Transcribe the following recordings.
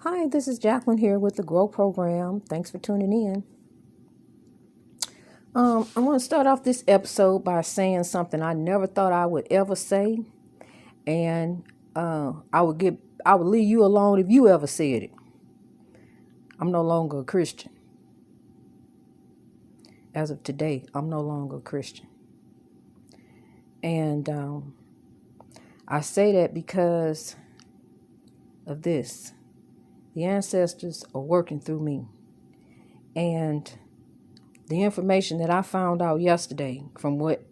Hi, this is Jacqueline here with the Grow Program. Thanks for tuning in. I want to start off this episode by saying something I never thought I would ever say, and I would leave you alone if you ever said it. I'm no longer a Christian. As of today, I'm no longer a Christian, and I say that because of this. The ancestors are working through me, and the information that I found out yesterday from what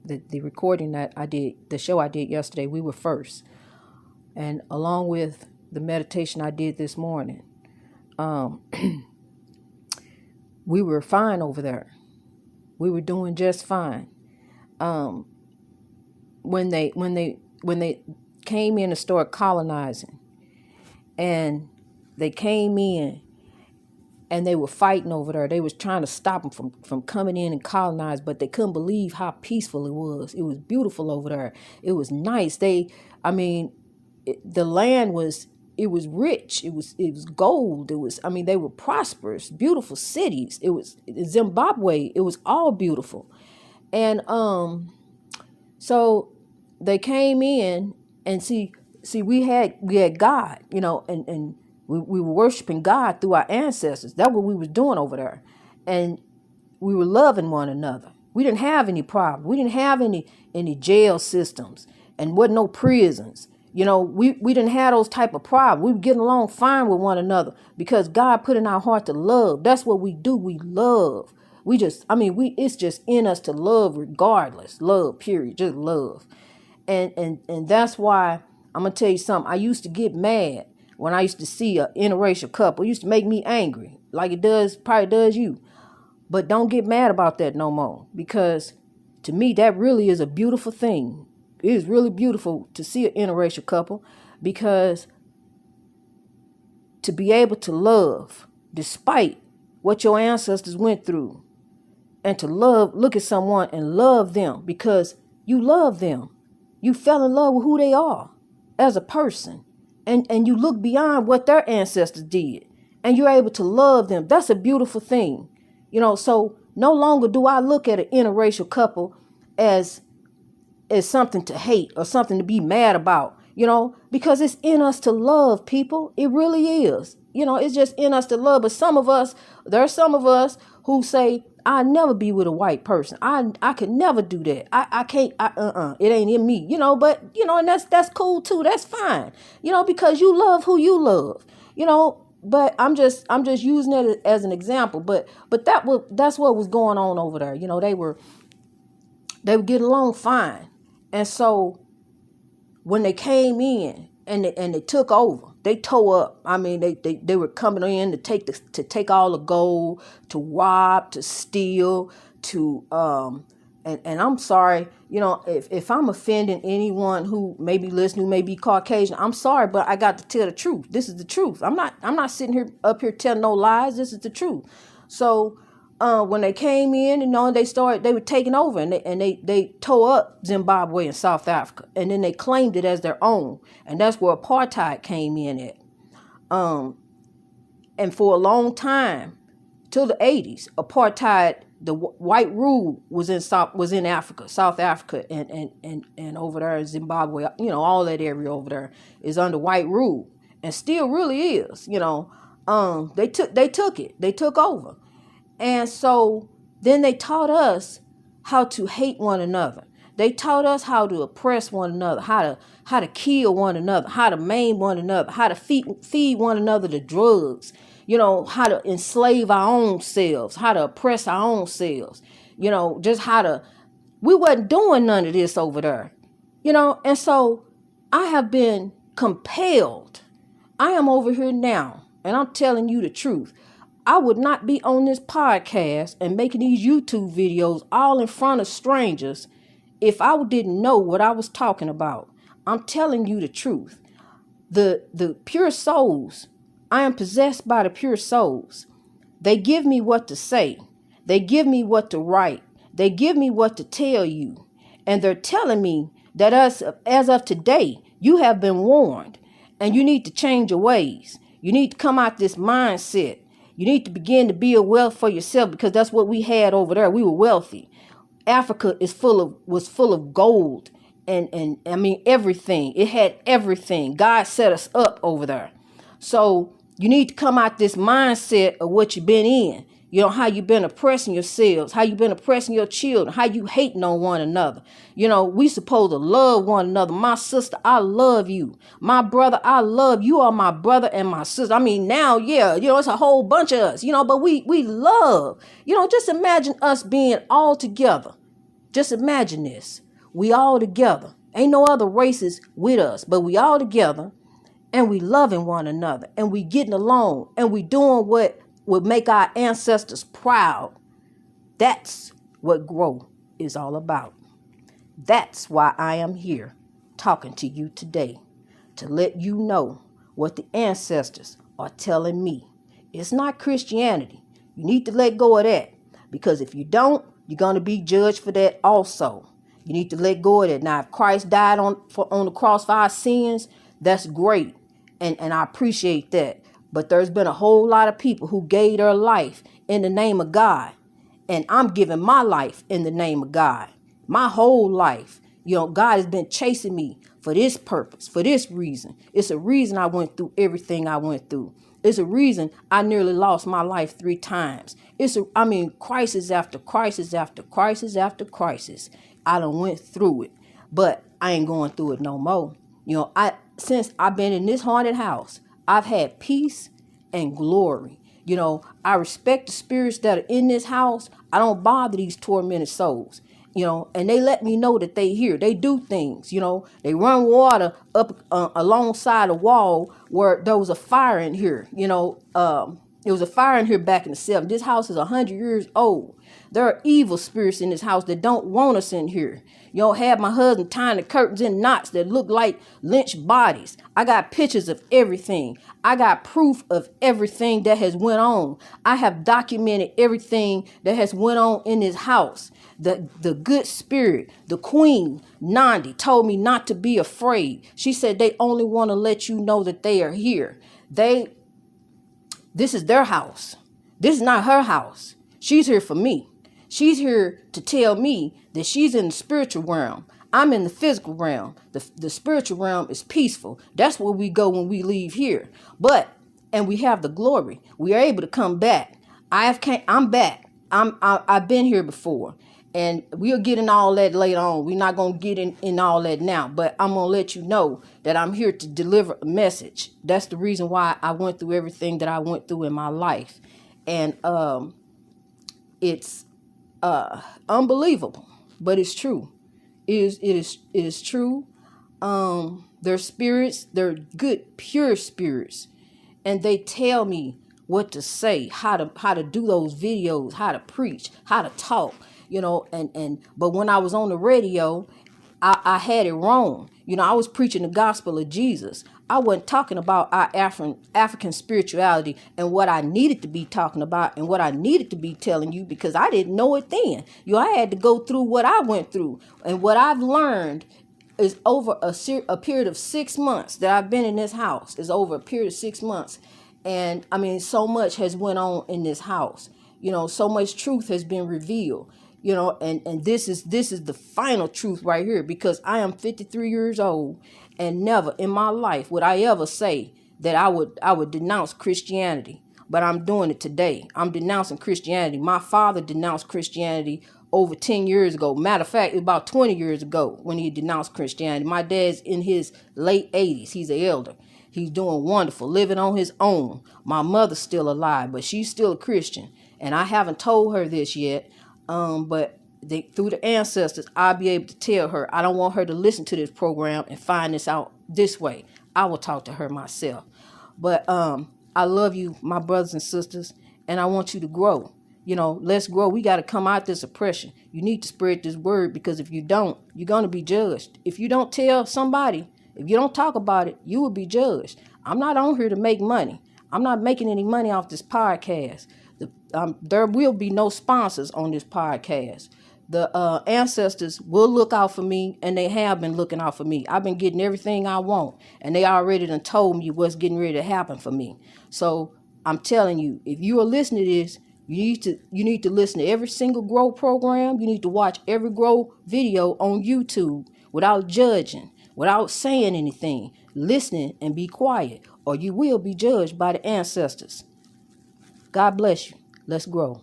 the recording that I did, the show I did yesterday, we were first. And along with the meditation I did this morning, we were fine over there. We were doing just fine. When they came in and started colonizing, and they came in and they were fighting over there. They was trying to stop them from coming in and colonize, but they couldn't believe how peaceful it was. It was beautiful over there. It was nice. The land was, it was rich. It was gold. They were prosperous, beautiful cities. It was Zimbabwe. It was all beautiful. And so they came in and see we had God, and we were worshiping God through our ancestors. That's what we was doing over there. And we were loving one another. We didn't have any problem. We didn't have any jail systems and wasn't no prisons. We didn't have those type of problems. We were getting along fine with one another because God put in our heart to love. That's what we do. We love. It's just in us to love regardless. Love, period. Just love. And that's why I'm going to tell you something. I used to get mad when I used to see an interracial couple. It used to make me angry, like it probably does you. But don't get mad about that no more, because to me, that really is a beautiful thing. It is really beautiful to see an interracial couple, because to be able to love despite what your ancestors went through, and to look at someone and love them because you love them. You fell in love with who they are as a person. And you look beyond what their ancestors did, and you're able to love them. That's a beautiful thing. So no longer do I look at an interracial couple as something to hate or something to be mad about, because it's in us to love people. It really is. It's just in us to love. But there are some of us who say, I'll never be with a white person. I could never do that. I can't, it ain't in me, but, and that's cool too. That's fine, because you love who you love, but I'm just using it as an example. But that's what was going on over there. They were getting along fine. And so when they came in and they took over, they tore up. They were coming in to take all the gold, to rob, to steal, to and I'm sorry, if I'm offending anyone who may be listening, who may be Caucasian, I'm sorry, but I got to tell the truth. This is the truth. I'm not sitting up here telling no lies. This is the truth. So when they came in, they were taking over, and they tore up Zimbabwe and South Africa, and then they claimed it as their own, and that's where apartheid came in at. And for a long time, till the 80s, apartheid, the white rule was in Africa, South Africa, and over there in Zimbabwe, all that area over there is under white rule, and still really is. They took over. And so then they taught us how to hate one another. They taught us how to oppress one another, how to kill one another, how to maim one another, how to feed one another to drugs, how to enslave our own selves, how to oppress our own selves, just we wasn't doing none of this over there, and so I have been compelled. I am over here now, and I'm telling you the truth. I would not be on this podcast and making these YouTube videos all in front of strangers if I didn't know what I was talking about. I'm telling you the truth. The pure souls, I am possessed by the pure souls. They give me what to say. They give me what to write. They give me what to tell you. And they're telling me that as of today, you have been warned and you need to change your ways. You need to come out this mindset. You need to begin to build wealth for yourself, because that's what we had over there. We were wealthy. Africa was full of gold and I mean everything. It had everything. God set us up over there. So you need to come out this mindset of what you've been in. You know, how you've been oppressing yourselves, how you've been oppressing your children, how you hating on one another. You know, we supposed to love one another. My sister, I love you. My brother, I love you. You are my brother and my sister. I mean, now, yeah, you know, it's a whole bunch of us, you know, but we love. You know, just imagine us being all together. Just imagine this. We all together. Ain't no other races with us, but we all together, and we loving one another, and we getting along, and we doing what would make our ancestors proud. That's what growth is all about. That's why I am here talking to you today, to let you know what the ancestors are telling me. It's not Christianity. You need to let go of that, because if you don't, you're going to be judged for that also. You need to let go of that. Now, if Christ died on the cross for our sins, that's great. And I appreciate that. But there's been a whole lot of people who gave their life in the name of God. And I'm giving my life in the name of God. My whole life. You know, God has been chasing me for this purpose, for this reason. It's a reason I went through everything I went through. It's a reason I nearly lost my life 3 times. Crisis after crisis after crisis after crisis. I done went through it, but I ain't going through it no more. You know, since I've been in this haunted house, I've had peace and glory. You know, I respect the spirits that are in this house. I don't bother these tormented souls. You know, and they let me know that they here. They do things, you know. They run water up alongside a wall where there was a fire in here. You know, there was a fire in here back in the 70s. This house is 100 years old. There are evil spirits in this house that don't want us in here. You know, have my husband tying the curtains in knots that look like lynched bodies. I got pictures of everything. I got proof of everything that has went on. I have documented everything that has went on in this house. The good spirit, the queen, Nandi, told me not to be afraid. She said they only want to let you know that they are here. This is their house. This is not her house. She's here for me. She's here to tell me that she's in the spiritual realm. I'm in the physical realm. The spiritual realm is peaceful. That's where we go when we leave here. And we have the glory. We are able to come back. I'm back. I've been here before. And we'll get in all that later on. We're not going to get in all that now. But I'm going to let you know that I'm here to deliver a message. That's the reason why I went through everything that I went through in my life. And it's unbelievable, but it's true. It is true. They're spirits. They're good, pure spirits. And they tell me what to say, how to do those videos, how to preach, how to talk. You know, but when I was on the radio, I had it wrong. You know, I was preaching the gospel of Jesus. I wasn't talking about our African spirituality and what I needed to be talking about and what I needed to be telling you, because I didn't know it then. You know, I had to go through what I went through, and what I've learned is over a period of 6 months that I've been in this house. Is over a period of 6 months, and I mean, so much has went on in this house. You know, so much truth has been revealed. You know, and this is the final truth right here, because I am 53 years old, and never in my life would I ever say that I would denounce Christianity. But I'm doing it today. I'm denouncing Christianity. My father denounced Christianity over 10 years ago. Matter of fact, about 20 years ago when he denounced Christianity. My dad's in his late 80s. He's an elder. He's doing wonderful, living on his own. My mother's still alive, but she's still a Christian. And I haven't told her this yet. But through the ancestors, I'll be able to tell her. I don't want her to listen to this program and find this out this way. I will talk to her myself. But I love you, my brothers and sisters, and I want you to grow. You know, let's grow. We got to come out this oppression. You need to spread this word, because if you don't, you're going to be judged. If you don't tell somebody, if you don't talk about it, you will be judged. I'm not on here to make money. I'm not making any money off this podcast. There will be no sponsors on this podcast. The ancestors will look out for me, and they have been looking out for me. I've been getting everything I want, and they already done told me what's getting ready to happen for me. So I'm telling you, if you are listening to this, you need to listen to every single Grow program. You need to watch every Grow video on YouTube without judging, without saying anything. Listening and be quiet, or you will be judged by the ancestors. God bless you. Let's grow.